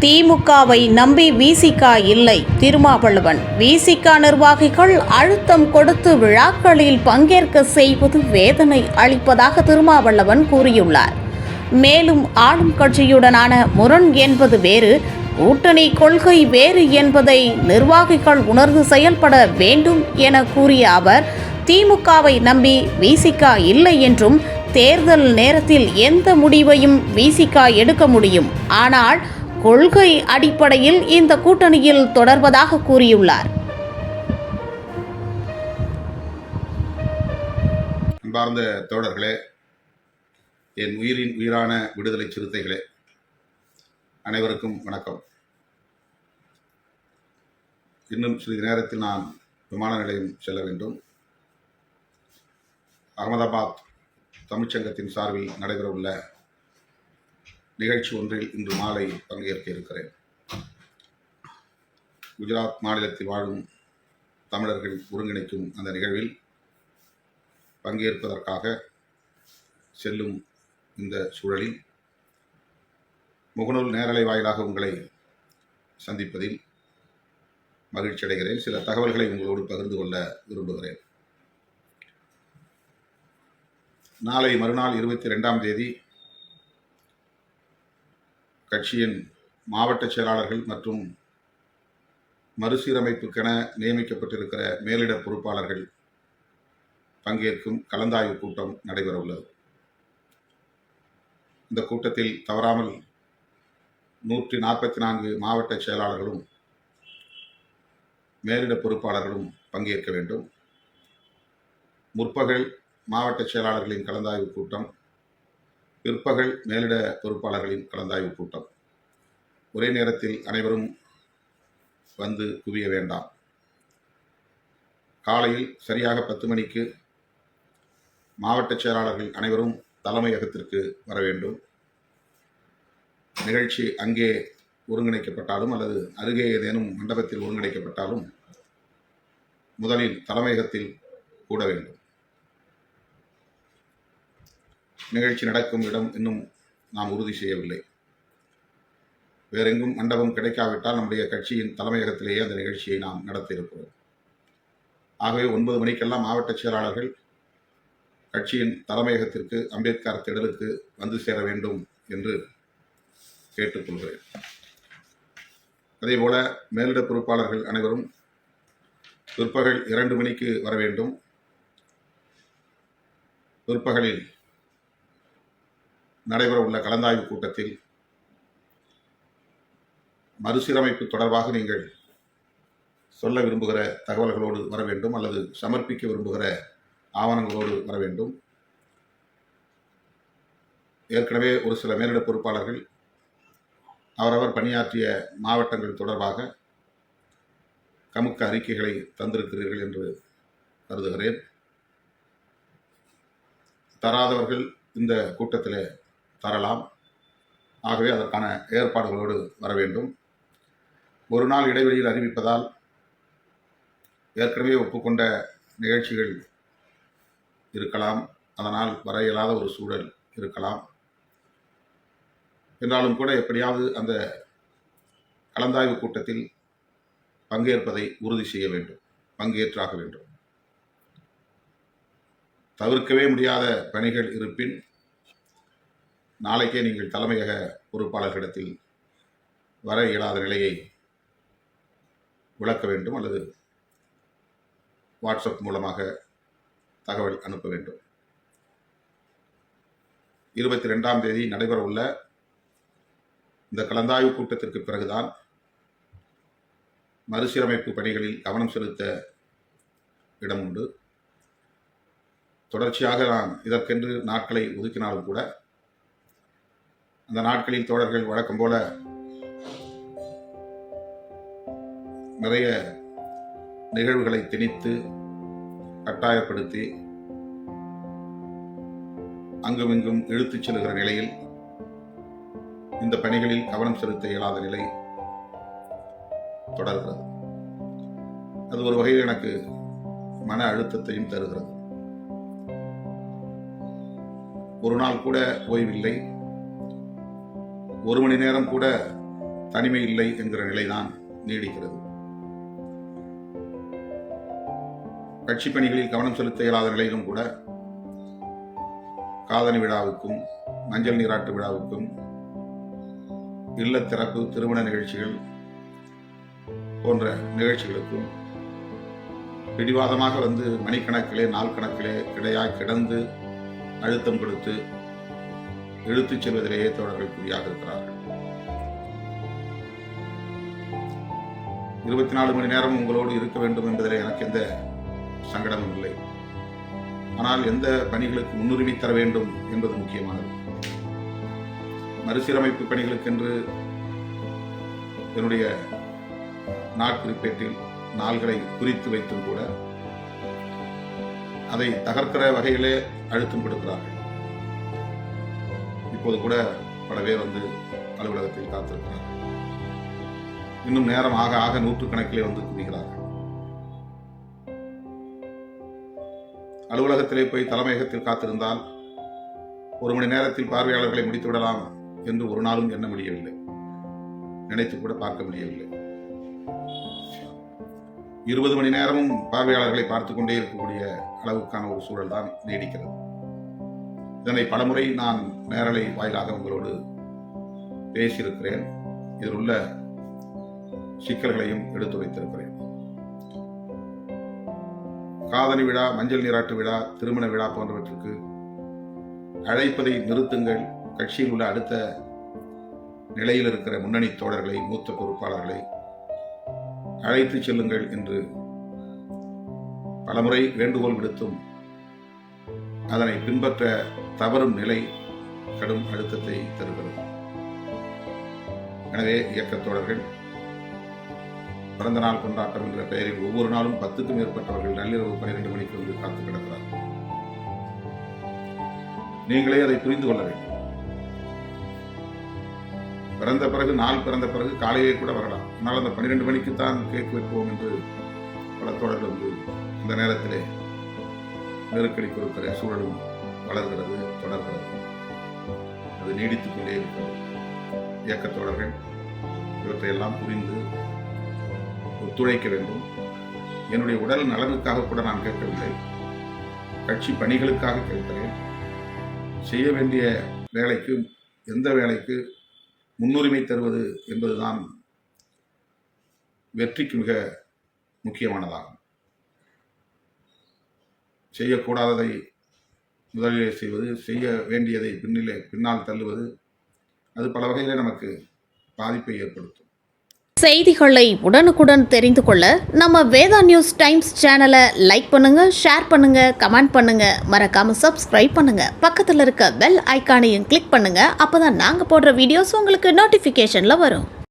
திமுகவை நம்பி விசிக இல்லை திருமாவளவன். விசிக நிர்வாகிகள் அழுத்தம் கொடுத்து விழாக்களில் பங்கேற்க செய்வது வேதனை அளிப்பதாக திருமாவளவன் கூறியுள்ளார். மேலும் ஆளும் கட்சியுடனான முரண் என்பது வேறு, கூட்டணி கொள்கை வேறு என்பதை நிர்வாகிகள் உணர்ந்து செயல்பட வேண்டும் என கூறிய அவர், திமுகவை நம்பி விசிக இல்லை என்றும் தேர்தல் நேரத்தில் எந்த முடிவையும் விசிக எடுக்க முடியும், ஆனால் கொள்கை அடிப்படையில் இந்த கூட்டணியில் தொடர்வதாக கூறியுள்ளார். அன்பார்ந்த தோழர்களே, என் உயிரின் உயிரான விடுதலை சிறுத்தைகளே, அனைவருக்கும் வணக்கம். இன்னும் சிறிது நேரத்தில் நான் விமான நிலையம் செல்ல வேண்டும். அகமதாபாத் தமிழ்ச்சங்கத்தின் சார்பில் நடைபெறவுள்ள நிகழ்ச்சி ஒன்றில் இன்று மாலை பங்கேற்க இருக்கிறேன். குஜராத் மாநிலத்தில் வாழும் தமிழர்கள் ஒருங்கிணைக்கும் அந்த நிகழ்வில் பங்கேற்பதற்காக செல்லும் இந்த சூழலில் முகநூல் நேரலை வாயிலாக உங்களை சந்திப்பதில் மகிழ்ச்சி அடைகிறேன். சில தகவல்களை உங்களோடு பகிர்ந்து கொள்ள விரும்புகிறேன். நாளை மறுநாள் 22ஆம் தேதி கட்சியின் மாவட்ட செயலாளர்கள் மற்றும் மறுசீரமைப்புக்கென நியமிக்கப்பட்டிருக்கிற மேலிட பொறுப்பாளர்கள் பங்கேற்கும் கலந்தாய்வு கூட்டம் நடைபெறவுள்ளது. இந்த கூட்டத்தில் தவறாமல் 144 மாவட்ட செயலாளர்களும் மேலிட பொறுப்பாளர்களும் பங்கேற்க வேண்டும். முற்பகல் மாவட்ட செயலாளர்களின் கலந்தாய்வு கூட்டம், பிற்பகல் மேலிட பொறுப்பாளர்களின் கலந்தாய்வு கூட்டம். ஒரே நேரத்தில் அனைவரும் வந்து குவிய வேண்டாம். காலையில் சரியாக 10 மணிக்கு மாவட்ட செயலாளர்கள் அனைவரும் தலைமையகத்திற்கு வர வேண்டும். நிகழ்ச்சி அங்கே ஒருங்கிணைக்கப்பட்டாலும் அல்லது அருகே ஏதேனும் மண்டபத்தில் ஒருங்கிணைக்கப்பட்டாலும் முதலில் தலைமையகத்தில் கூட வேண்டும். நிகழ்ச்சி நடக்கும் இடம் இன்னும் நாம் உறுதி செய்யவில்லை. வேறெங்கும் மண்டபம் கிடைக்காவிட்டால் நம்முடைய கட்சியின் தலைமையகத்திலேயே அந்த நிகழ்ச்சியை நாம் நடத்த இருக்கிறோம். ஆகவே 9 மணிக்கெல்லாம் மாவட்ட செயலாளர்கள் கட்சியின் தலைமையகத்திற்கு அம்பேத்கர் திடலுக்கு வந்து சேர வேண்டும் என்று கேட்டுக்கொள்கிறேன். அதேபோல மேலிட பொறுப்பாளர்கள் அனைவரும் பிற்பகல் 2 மணிக்கு வர வேண்டும். பிற்பகலில் நடைபெறவுள்ள கலந்தாய்வு கூட்டத்தில் மறுசீரமைப்பு தொடர்பாக நீங்கள் சொல்ல விரும்புகிற தகவல்களோடு வர வேண்டும் அல்லது சமர்ப்பிக்க விரும்புகிற ஆவணங்களோடு வர வேண்டும். ஏற்கனவே ஒரு சில மேலிட பொறுப்பாளர்கள் அவரவர் பணியாற்றிய மாவட்டங்கள் தொடர்பாக கமுக்க அறிக்கைகளை தந்திருக்கிறீர்கள் என்று கருதுகிறேன். தராதவர்கள் இந்த கூட்டத்தில் தரலாம். ஆகவே அதற்கான ஏற்பாடுகளோடு வர வேண்டும். ஒரு நாள் இடைவெளியில் அறிவிப்பதால் ஏற்கனவே ஒப்புக்கொண்ட நிகழ்ச்சிகள் இருக்கலாம், அதனால் வர இயலாத ஒரு சூழல் இருக்கலாம். என்றாலும் கூட எப்படியாவது அந்த கலந்தாய்வு கூட்டத்தில் பங்கேற்பதை உறுதி செய்ய வேண்டும், பங்கேற்றாக வேண்டும். தவிர்க்கவே முடியாத பணிகள் இருப்பின் நாளைக்கே நீங்கள் தலைமையக பொறுப்பாளர்களிடத்தில் வர இயலாத நிலையை விளக்க வேண்டும் அல்லது வாட்ஸ்அப் மூலமாக தகவல் அனுப்ப வேண்டும். 22ஆம் தேதி நடைபெறவுள்ள இந்த கலந்தாய்வு கூட்டத்திற்கு பிறகுதான் மறுசீரமைப்பு பணிகளில் கவனம் செலுத்த இடம் உண்டு. தொடர்ச்சியாக நான் இதற்கென்று நாட்களை ஒதுக்கினாலும் கூட அந்த நாட்களில் தோழர்கள் வழக்கம் போல நிறைய நிகழ்வுகளை திணித்து கட்டாயப்படுத்தி அங்குமிங்கும் இழுத்துச் செல்கிற நிலையில் இந்த பணிகளில் கவனம் செலுத்த இயலாத நிலை தொடர்கிறது. அது ஒரு வகையில் எனக்கு மன அழுத்தத்தையும் தருகிறது. ஒரு நாள் கூட ஓய்வில்லை, ஒரு மணி நேரம் கூட தனிமை இல்லை என்கிற நிலைதான் நீடிக்கிறது. கட்சி பணிகளில் கவனம் செலுத்த இயலாத நிலையிலும் கூட காதணி விழாவுக்கும் மஞ்சள் நீராட்டு விழாவுக்கும் இல்லத்திறப்பு திருமண நிகழ்ச்சிகள் போன்ற நிகழ்ச்சிகளுக்கும் பிடிவாதமாக வந்து மணிக்கணக்கிலே நாள் கணக்கிலே கிடந்து அழுத்தம் கொடுத்து இழுத்துச் செல்வதிலேயே தோழர்கள் குறியாக இருக்கிறார்கள். 24 மணி நேரம் உங்களோடு இருக்க வேண்டும் என்பதிலே எனக்கு எந்த சங்கடமும் இல்லை. ஆனால் எந்த பணிகளுக்கு முன்னுரிமை தர வேண்டும் என்பது முக்கியமானது. மறுசீரமைப்பு பணிகளுக்கென்று என்னுடைய நாட்குறிப்பேட்டில் நாள்களை குறித்து வைத்தும் கூட அதை தகர்க்கிற வகையிலே அழுத்தம் கொடுக்கிறார்கள். இப்போது கூட பல பேர் வந்து அலுவலகத்தில் காத்திருக்கிறார்கள். இன்னும் நேரம் ஆக ஆக நூற்றுக்கணக்கிலே வந்து குவிகிறார்கள். அலுவலகத்திலே போய் தலைமையகத்தில் காத்திருந்தால் 1 மணி நேரத்தில் பார்வையாளர்களை முடித்துவிடலாம் என்று ஒரு நாளும் எண்ண முடியவில்லை, நினைத்து கூட பார்க்க முடியவில்லை. 20 மணி நேரமும் பார்வையாளர்களை பார்த்துக் கொண்டே இருக்கக்கூடிய அளவுக்கான ஒரு சூழல் தான் நீடிக்கிறது. இதனை பலமுறை நான் நேரலை வாயிலாக உங்களோடு பேசியிருக்கிறேன். இதில் உள்ள சிக்கல்களையும் எடுத்து வைத்திருக்கிறேன். காதணி விழா, மஞ்சள் நீராட்டு விழா, திருமண விழா போன்றவற்றுக்கு அழைப்பதை நிறுத்துங்கள். கட்சியில் உள்ள அடுத்த நிலையில் இருக்கிற முன்னணி தோழர்களை, மூத்த பொறுப்பாளர்களை அழைத்து செல்லுங்கள் என்று பலமுறை வேண்டுகோள் விடுத்தும் அதனை பின்பற்ற தவறும் நிலை கடும் அழுத்தத்தை தருகிறது. எனவே இயக்கத் தோழர்கள் பிறந்த நாள் கொண்டாட்டம் என்ற பெயரில் ஒவ்வொரு நாளும் 10க்கும் மேற்பட்டவர்கள் நள்ளிரவு 12 மணிக்கு வந்து காத்து கிடக்கிறார்கள். நீங்களே அதை புரிந்து கொள்ள வேண்டும். பிறந்த பிறகு காலையிலே கூட வரலாம். ஆனால் அந்த 12 மணிக்குத்தான் கேக் வைப்போம் என்று பல தோழர்கள் வந்து அந்த நேரத்திலே நெருக்கடி கொடுக்கிற சூழலும் வளர்கிறது, தொடர்கிறது. அது நீடித்துக் கொண்டே இருக்கிறது. இயக்கத் தோழர்கள் இவற்றையெல்லாம் புரிந்து ஒத்துழைக்க வேண்டும். என்னுடைய உடல் நலனுக்காக கூட நான் கேட்கவில்லை, கட்சி பணிகளுக்காக கேட்கிறேன். செய்ய வேண்டிய வேலைக்கு, எந்த வேலைக்கு முன்னுரிமை தருவது என்பதுதான் வெற்றிக்கு மிக முக்கியமானதாகும். செய்யக்கூடாததை முதலிலே செய்வது, செய்ய வேண்டியதை பின்னால் தள்ளுவது, அது பல வகையிலே நமக்கு பாதிப்பை ஏற்படுத்தும். செய்திகளை உடனுக்குடன் தெரிந்து கொள்ள நம்ம வேதா நியூஸ் டைம்ஸ் சேனலை லைக் பண்ணுங்க, ஷேர் பண்ணுங்க, கமெண்ட் பண்ணுங்க, மறக்காம சப்ஸ்கிரைப் பண்ணுங்க. பக்கத்தில் இருக்க பெல் ஐகானையும் கிளிக் பண்ணுங்க. அப்பதான் நாங்க போடுற வீடியோஸ் உங்களுக்கு நோட்டிபிகேஷன்ல வரும்.